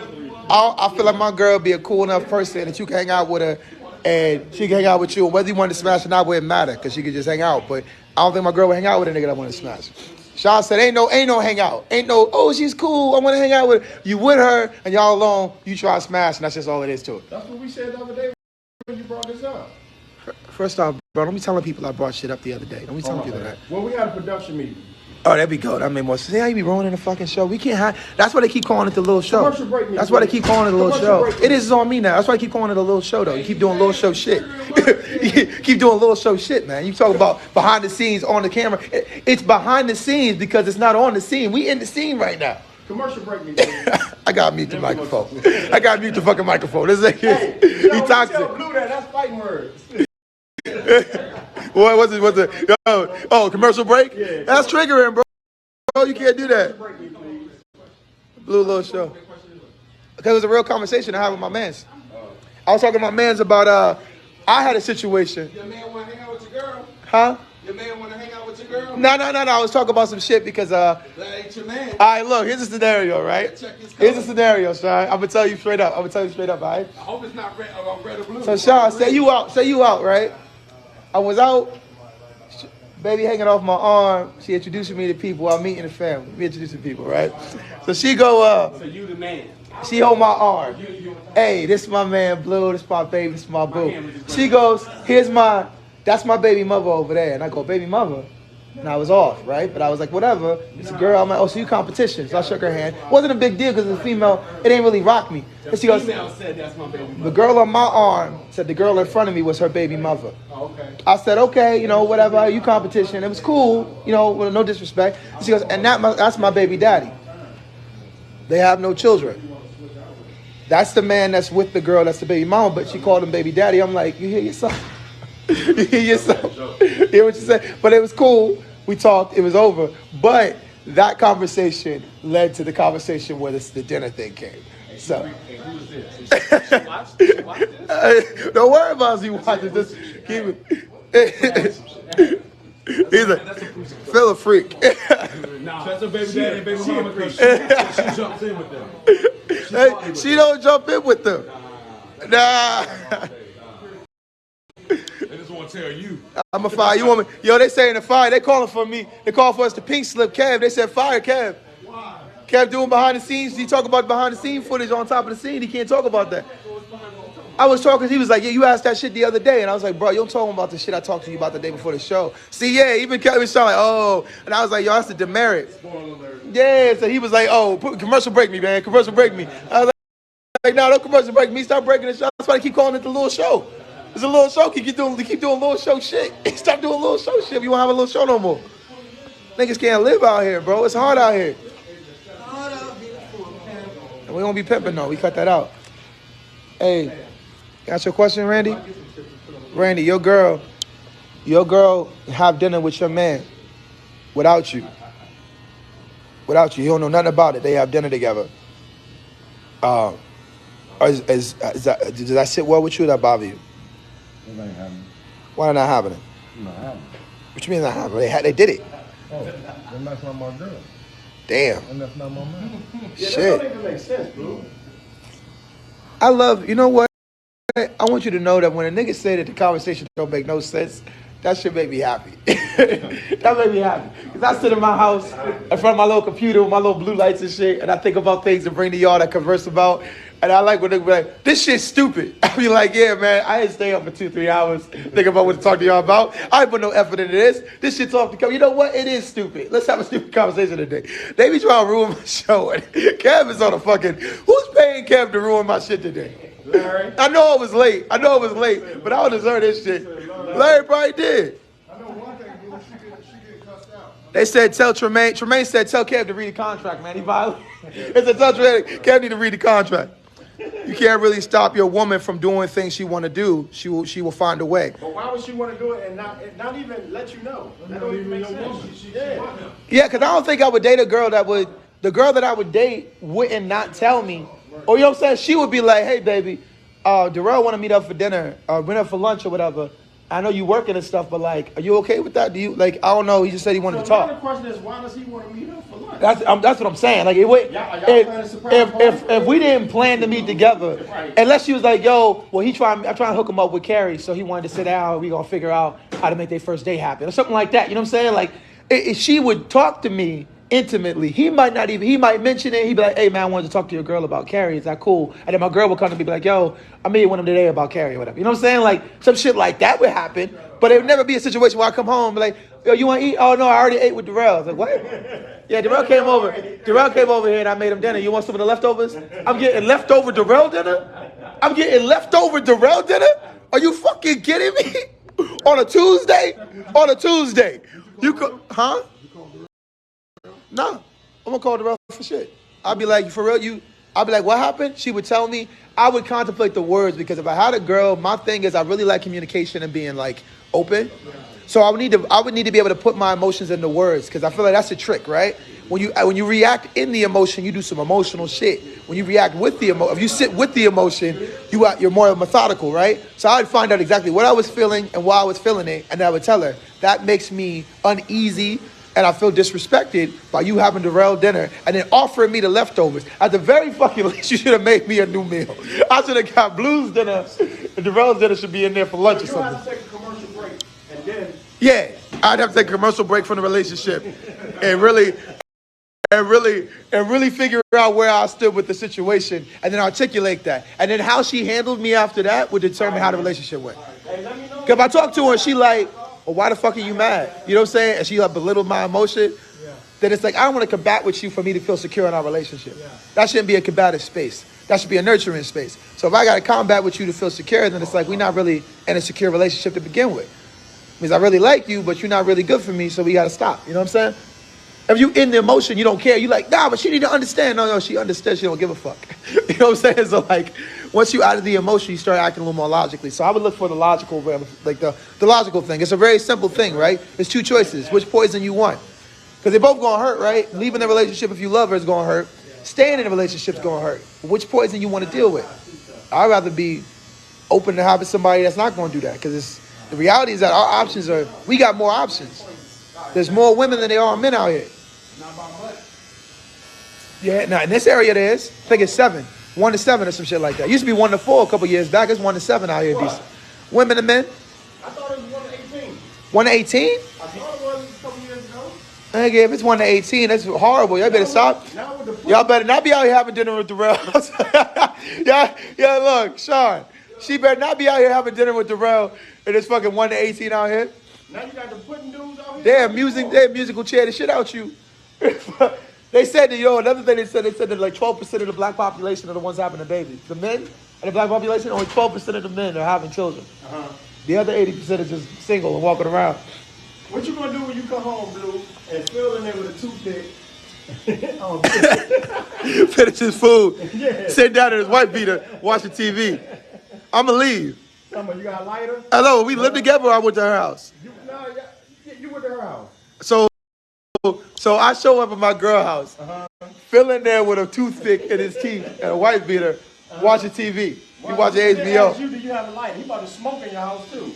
Speaker 3: I feel like my girl be a cool enough person that you can hang out with her and she can hang out with you. Whether you want to smash or not wouldn't matter because she could just hang out. But I don't think my girl would hang out with a nigga that want to smash. Sean said, ain't no hang out. Ain't no, oh, she's cool. I want to hang out with her. You with her and y'all alone, you try to smash, and that's just all it is to it.
Speaker 6: That's what we said the other day when you brought this up.
Speaker 3: First off, bro, don't be telling people I brought shit up the other day. Don't be telling people that.
Speaker 6: Well, we had a production meeting.
Speaker 3: Oh, that'd be good. That made more sense. See how you be ruining the fucking show? We can't have. That's why they keep calling it the little show.
Speaker 6: Commercial break,
Speaker 3: that's why they keep calling it the little show. It is on me now. That's why I keep calling it a little show, though. You keep doing little show shit. You keep doing little show shit, man. You talk about behind the scenes, on the camera. It's behind the scenes because it's not on the scene. We in the scene right now.
Speaker 6: Commercial break me.
Speaker 3: I gotta mute the microphone. I gotta mute the fucking microphone. This is
Speaker 6: hey,
Speaker 3: he toxic.
Speaker 6: Blue that's fighting words.
Speaker 3: What was it? What's it? Oh, commercial break? That's triggering, bro. You can't do that. Blue little show. Because it was a real conversation I had with my mans. I was talking to my mans about, I had a situation.
Speaker 10: Your man want to hang out with your girl?
Speaker 3: Huh?
Speaker 10: Your man want to hang out with your girl?
Speaker 3: No. I was talking about some shit because,
Speaker 10: That ain't your man.
Speaker 3: all right, look, here's a scenario, right? Here's a scenario, Sean. I'm going to tell you straight up. All right?
Speaker 10: I hope it's not red or blue.
Speaker 3: So, Sean, say you out, right? I was out, baby hanging off my arm. She introducing me to people. I'm meeting the family. We introducing people, right? So she go,
Speaker 5: So you the man.
Speaker 3: she hold my arm. Hey, this is my man Blue. This is my baby. This is my boo. She goes, that's my baby mother over there. And I go, baby mother? And I was off, right? But I was like, whatever. It's a girl. I'm like, oh, so you competition. So I shook her hand. Wasn't a big deal because it's a female. It ain't really rock me. And she goes,
Speaker 5: Female said that's my baby mother.
Speaker 3: the girl on my arm said the girl in front of me was her baby mother.
Speaker 5: Oh, okay.
Speaker 3: I said, okay, whatever, you competition. It was cool, with no disrespect. She goes, and that's my baby daddy. They have no children. That's the man that's with the girl, that's the baby mama, but she called him baby daddy. I'm like, you hear yourself? You hear yourself? You hear what you said? But it was cool. We talked. It was over. But that conversation led to the conversation where the dinner thing came. So.
Speaker 5: Hey, who is this? She watched this?
Speaker 3: Don't worry about you watching. Just keep it. He's like, feel a freak.
Speaker 5: Nah.
Speaker 8: That's a baby daddy and baby mama because she jumps in with them.
Speaker 3: Hey, she don't jump in with them. Nah.
Speaker 8: They just want to tell you.
Speaker 3: I'm a fire. You want me? Yo, they saying the fire. They calling for me. They called for us to pink slip Kev. They said fire Kev. Why? Kev doing behind the scenes. He talk about behind the scene footage on top of the scene. He can't talk about that. I was talking. He was like, yeah, you asked that shit the other day. And I was like, bro, you don't talk about the shit I talked to you about the day before the show. See, yeah, even Kev was like, oh. And I was like, yo, that's the demerit. Yeah, so he was like, oh, commercial break me, man. Commercial break me. I was like, no, don't commercial break me. Stop breaking the show. That's why they keep calling it the little show. It's a little show. Keep doing little show shit. Stop doing little show shit if you won't have a little show no more. Niggas can't live out here, bro. It's hard out here. And we don't be pimping, though. We cut that out. Hey, got your question, Randy? Randy, your girl have dinner with your man without you. Without you. He don't know nothing about it. They have dinner together. Does that sit well with you or that bother you?
Speaker 1: It ain't happening.
Speaker 3: Why not having it?
Speaker 1: Not happening.
Speaker 3: What you mean not having it? They did it.
Speaker 1: Oh, then that's not my girl.
Speaker 3: Damn.
Speaker 1: And that's not my man.
Speaker 3: Shit.
Speaker 8: That don't even make sense, bro.
Speaker 3: I love, you know what? I want you to know that when a nigga say that the conversation don't make no sense, that shit make me happy. That make me happy. Because I sit in my house in front of my little computer with my little blue lights and shit, and I think about things to bring to y'all that converse about. And I like when niggas be like, this shit's stupid. I be like, yeah, man, I didn't stay up for 2-3 hours thinking about what to talk to y'all about. I ain't put no effort into this. This shit's off the cuff. You know what? It is stupid. Let's have a stupid conversation today. They be trying to ruin my show. Kev is on a fucking, who's paying Kev to ruin my shit today?
Speaker 8: Larry.
Speaker 3: I know I was late, but I don't deserve this shit. Larry probably did.
Speaker 6: I know one thing, bro. She get cussed out.
Speaker 3: They said tell Tremaine said tell Kev to read the contract, man. He violated. They said tell Tremaine, Kev need to read the contract. You can't really stop your woman from doing things she want to do. She will find a way.
Speaker 8: But why would she want to do it and not even let you know? That don't even make sense.
Speaker 3: Yeah, because I don't think I would date a girl the girl that I would date wouldn't not tell me. Or you know what I'm saying? She would be like, hey, baby, Darrell want to meet up for dinner or meet up for lunch or whatever. I know you working and stuff, but like, are you okay with that? Do you like? I don't know. He just said he wanted to talk.
Speaker 8: The question is, why does he want to meet up for lunch?
Speaker 3: That's what I'm saying. Like, if we didn't plan to meet together, unless she was like, yo, well, I'm trying to hook him up with Carrie, so he wanted to sit down. We gonna figure out how to make their first date happen or something like that. You know what I'm saying? Like, if she would talk to me intimately, he might mention it. He'd be like, hey man, I wanted to talk to your girl about Carrie. Is that cool? And then my girl would come to me be like, yo, I met one of them today about Carrie or whatever. You know what I'm saying? Like, some shit like that would happen, but it would never be a situation where I come home and be like, yo, you want to eat? Oh no, I already ate with Darrell. I was like, what? Yeah, Darrell came over here and I made him dinner. You want some of the leftovers? I'm getting leftover Darrell dinner? Are you fucking kidding me? On a Tuesday? You could, huh? No, I'm gonna call Darrell for shit. I'll be like, for real, I'll be like, what happened? She would tell me. I would contemplate the words because if I had a girl, my thing is I really like communication and being like open. So I would need to be able to put my emotions into words because I feel like that's a trick, right? When you react in the emotion, you do some emotional shit. When you react with the emotion, if you sit with the emotion, you're more methodical, right? So I'd find out exactly what I was feeling and why I was feeling it, and I would tell her that makes me uneasy. And I feel disrespected by you having Darrell dinner and then offering me the leftovers. At the very fucking least, you should have made me a new meal. I should have got Blue's dinner, and Darrell's dinner should be in there for lunch or
Speaker 8: You have
Speaker 3: something.
Speaker 8: to take a commercial break, and then
Speaker 3: Yeah, I'd have to take a commercial break from the relationship and really figure out where I stood with the situation and then articulate that. And then how she handled me after that would determine how the relationship went. Because if I talk to her and she like, well, why the fuck are you mad? You know what I'm saying? And she like belittled my emotion. Then it's like, I don't want to combat with you for me to feel secure in our relationship. That shouldn't be a combative space. That should be a nurturing space. So if I got to combat with you to feel secure, then it's like we're not really in a secure relationship to begin with. It means I really like you, but you're not really good for me, so we got to stop. You know what I'm saying? If you in the emotion, you don't care. You like, nah, but she need to understand. No, she understands. She don't give a fuck. You know what I'm saying? So like, once you out of the emotion, you start acting a little more logically. So I would look for the logical, like the logical thing. It's a very simple thing, right? It's two choices. Which poison you want? Because they're both gonna hurt, right? Leaving the relationship if you love her is gonna hurt. Staying in a relationship is gonna hurt. Which poison you want to deal with? I'd rather be open to having somebody that's not gonna do that. Because the reality is that our options we got more options. There's more women than there are men out here. Yeah, now in this area there is. I think it's 7. 1 to 7 or some shit like that. It used to be 1 to 4 a couple years back. It's 1 to 7 out here decent. Women and men.
Speaker 8: I thought it was 1 to 18.
Speaker 3: 1 to 18?
Speaker 8: I thought it was a couple years ago.
Speaker 3: Nigga, if it's 1 to 18, that's horrible. Y'all better stop. Y'all better not be out here having dinner with Darrell. yeah, look, Sean. She better not be out here having dinner with Darrell and it's fucking 1 to 18 out here.
Speaker 8: Now you got the pudding dudes out here.
Speaker 3: They're musical chair the shit out you. They said that, another thing they said that like 12% of the black population are the ones having a baby. The men and the black population, only 12% of the men are having children. The other 80% are just single and walking around.
Speaker 8: What you gonna do when you come home, Blue, and Phil in there with a toothpick?
Speaker 3: Finish his food, sit down in his white beater, watching TV. I'ma leave.
Speaker 8: You got a lighter?
Speaker 3: Hello, we lived together or I went to her house?
Speaker 8: You went to her house.
Speaker 3: So I show up at my girl house, Phil in there with a toothpick in his teeth and a white beater, watching TV. You watching HBO.
Speaker 8: Do you have a lighter? He about to smoke in your house too.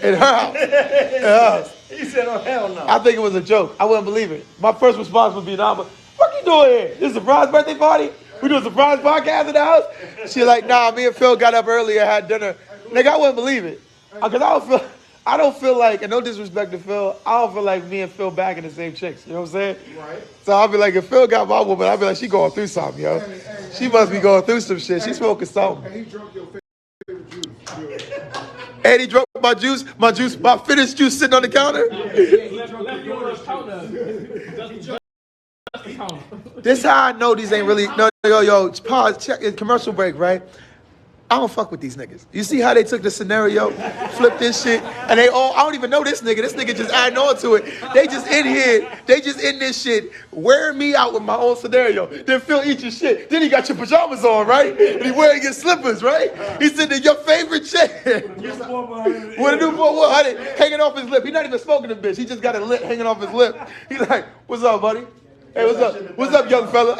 Speaker 3: In her house. In her house.
Speaker 8: He said, oh, hell no.
Speaker 3: I think it was a joke. I wouldn't believe it. My first response would be, nah, but what you doing here? This is a surprise birthday party? We doing a surprise podcast in the house? She like, nah, me and Phil got up earlier, had dinner. Nigga, I wouldn't believe it. Because I don't feel like, and no disrespect to Phil, I don't feel like me and Phil back in the same chicks. You know what I'm saying?
Speaker 8: Right.
Speaker 3: So I'll be like, if Phil got my woman, I'll be like, she going through something, yo. She must be going through some shit. She smoking something.
Speaker 6: And he drunk your favorite juice.
Speaker 3: And he drunk my finished juice sitting on the counter. This how I know these ain't really, no, yo, pause, check, commercial break, right? I don't fuck with these niggas. You see how they took the scenario, flipped this shit, and I don't even know this nigga. This nigga just adding on to it. They just in this shit, wearing me out with my own scenario. Then Phil eat your shit. Then he got your pajamas on, right? And he wearing your slippers, right? He said that your favorite chick. With a new 100 hanging off his lip. He not even smoking the bitch. He just got a lit hanging off his lip. He's like, what's up, buddy? Hey, what's up? What's up, young fella?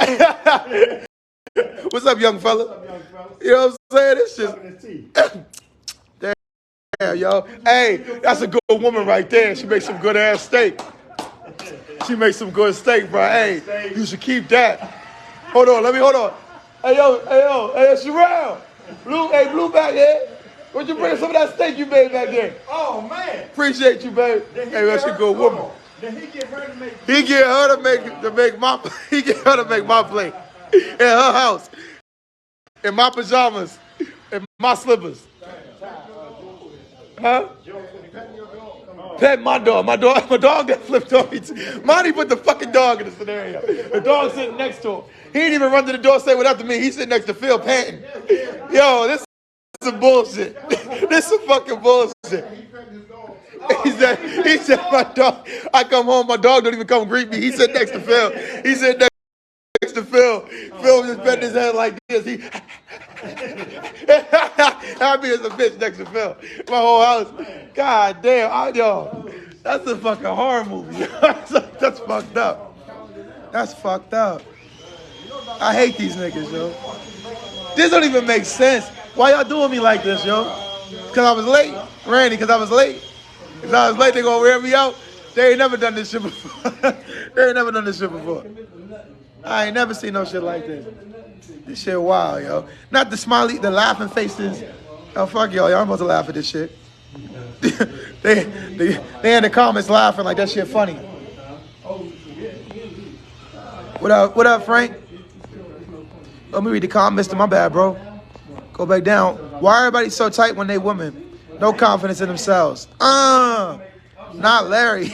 Speaker 3: What's up, young fella? You know what I'm saying? It's just damn, yo. Hey, that's a good woman right there. She makes some good ass steak. She makes some good steak, bro. Hey, you should keep that. Hold on. Hey, Sherelle. Blue back here. Would you bring some of that steak you made back there?
Speaker 8: Oh, man.
Speaker 3: Appreciate you, baby. Hey, that's a good woman.
Speaker 8: Then he get her to make.
Speaker 3: He get her to make my plate in her house, in my pajamas, in my slippers. Huh? Pet my dog. My dog got flipped off. Monty put the fucking dog in the scenario. The dog sitting next to him. He didn't even run to the door and say what up to me. He's sitting next to Phil panting. Yo, this is some bullshit. This is some fucking bullshit. He said, my dog, I come home, my dog don't even come greet me. He sat next to Phil. He said next next to Phil. Phil just bent his head like this. He happy as a bitch next to Phil. My whole house. God damn, yo, that's a fucking horror movie. That's fucked up. That's fucked up. I hate these niggas, yo. This don't even make sense. Why y'all doing me like this, yo? Because I was late. Randy, because I was late. Because I was late, they gonna wear me out. They ain't never done this shit before. They ain't never done this shit before. I ain't never seen no shit like this. This shit wild, yo. Not the smiley, the laughing faces. Oh, fuck y'all. Y'all supposed to laugh at this shit. they in the comments laughing like that shit funny. What up, Frank? Let me read the comments. My bad, bro. Go back down. Why everybody so tight when they women? No confidence in themselves. Not Larry.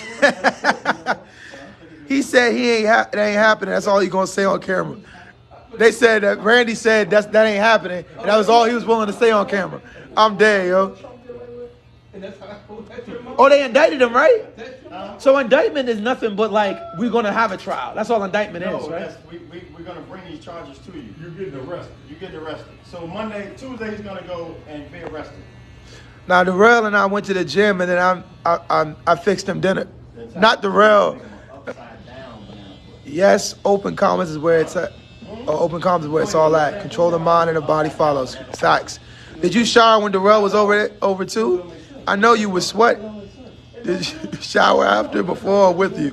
Speaker 3: He said it ain't happening. That's all he gonna say on camera. They said that Randy said that ain't happening, and that was all he was willing to say on camera. I'm dead, yo. Oh, they indicted him, right? So indictment is nothing but like we're gonna have a trial. That's all indictment is, right?
Speaker 8: We're gonna bring these charges to you.
Speaker 6: You're getting arrested.
Speaker 8: You're getting arrested. So Tuesday he's gonna go and be arrested.
Speaker 3: Now Darrell and I went to the gym, and then I fixed him dinner. Not Darrell. Yes, open comments is where it's at. Open comments is where it's all at. Control the mind and the body follows. Facts. Did you shower when Darrell was over too? I know you was sweat. Did you shower after, before, or with you?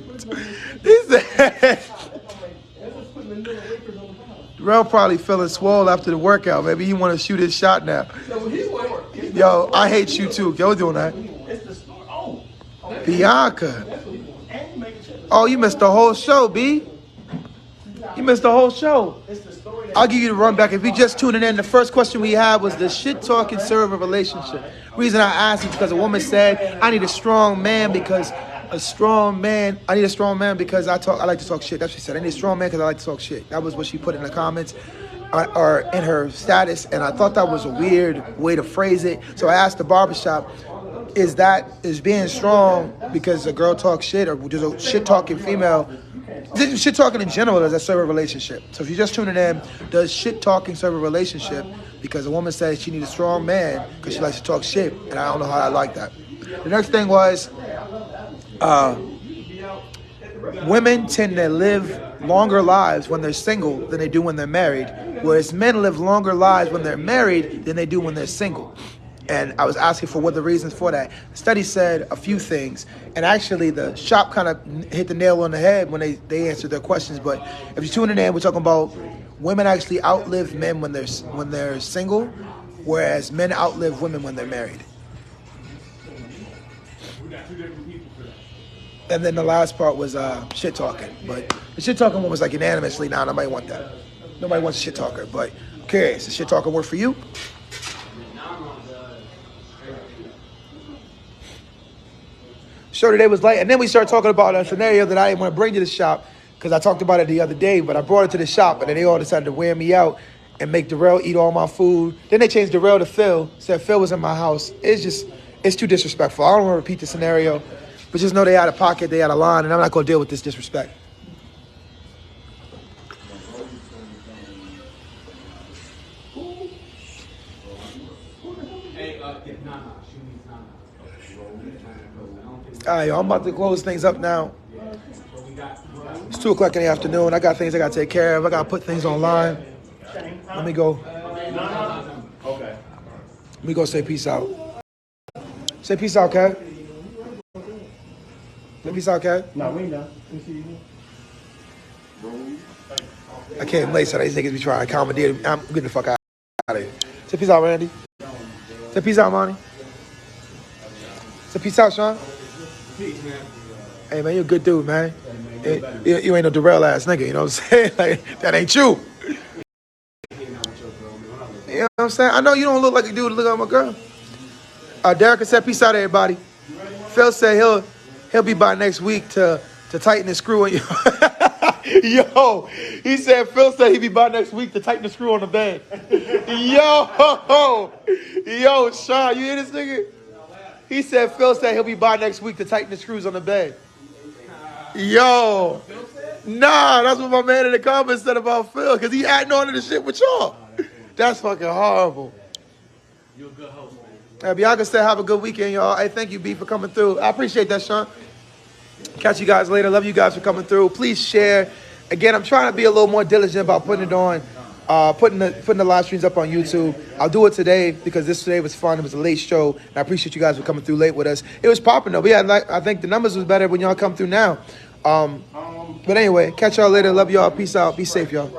Speaker 3: He said, Darrell probably feeling swole after the workout. Maybe he want to shoot his shot now. Yo, I hate you too. Yo, doing that. Bianca. Oh, you missed the whole show, B. You missed the whole show. I'll give you the run back. If you just tuning in, the first question we had was the shit-talking servant relationship. Reason I asked is because a woman said, I need a strong man because I like to talk shit. That's what she said. I need a strong man because I like to talk shit. That was what she put in the comments or in her status, and I thought that was a weird way to phrase it. So I asked the barbershop, is being strong because a girl talks shit, or does a shit-talking female, shit-talking in general, does that serve a relationship? So if you're just tuning in, does shit-talking serve a relationship? Because a woman says she needs a strong man because she likes to talk shit, and I don't know how I like that. The next thing was, women tend to live longer lives when they're single than they do when they're married, whereas men live longer lives when they're married than they do when they're single. And I was asking for what the reasons for that. The study said a few things, and actually the shop kind of hit the nail on the head when they answered their questions. But if you're tuning in, we're talking about women actually outlive men when they're single, whereas men outlive women when they're married. And then the last part was shit talking. But the shit talking one was like unanimously, nah, nobody want that. Nobody wants a shit talker. But I'm curious, does shit talker work for you? Show today was light, and then we started talking about a scenario that I didn't want to bring to the shop because I talked about it the other day, but I brought it to the shop, and then they all decided to wear me out and make Darrell eat all my food. Then they changed Darrell to Phil, said Phil was in my house. It's too disrespectful. I don't want to repeat the scenario, but just know they out of pocket, they out of line, and I'm not going to deal with this disrespect. All right, yo, I'm about to close things up now. It's 2 o'clock in the afternoon. I got things I got to take care of. I got to put things online. Let me go.
Speaker 8: Okay.
Speaker 3: Let me go say peace out. Say peace out, Kat. Say peace out, Kat.
Speaker 8: No, we ain't done.
Speaker 3: I came late, so these niggas be trying to accommodate. I'm getting the fuck out of here. Say peace out, Randy. Say peace out, Monty. Say peace out, Sean.
Speaker 5: Peace, man.
Speaker 3: Hey, man, you're a good dude, man. You ain't no Darrell ass nigga, you know what I'm saying? Like, that ain't you. You know what I'm saying? I know you don't look like a dude to look at my girl. Derek said, peace out, everybody. Phil said he'll be by next week to tighten the screw on you. Yo, he said Phil said he'd be by next week to tighten the screw on the bed. Yo, Sean, you hear this nigga? He said Phil said he'll be by next week to tighten the screws on the bed. Yo, Nah, that's what my man in the comments said about Phil, because he adding on to the shit with y'all. That's fucking horrible.
Speaker 5: You're a good host, man.
Speaker 3: Bianca said, have a good weekend, y'all. Hey, thank you, B, for coming through. I appreciate that, Sean. Catch you guys later. Love you guys for coming through. Please share. Again, I'm trying to be a little more diligent about putting it on, putting the live streams up on YouTube. I'll do it today because today was fun. It was a late show, and I appreciate you guys for coming through late with us. It was popping, though. I think the numbers was better when y'all come through now. But anyway, catch y'all later. Love y'all. Peace out. Be safe, y'all.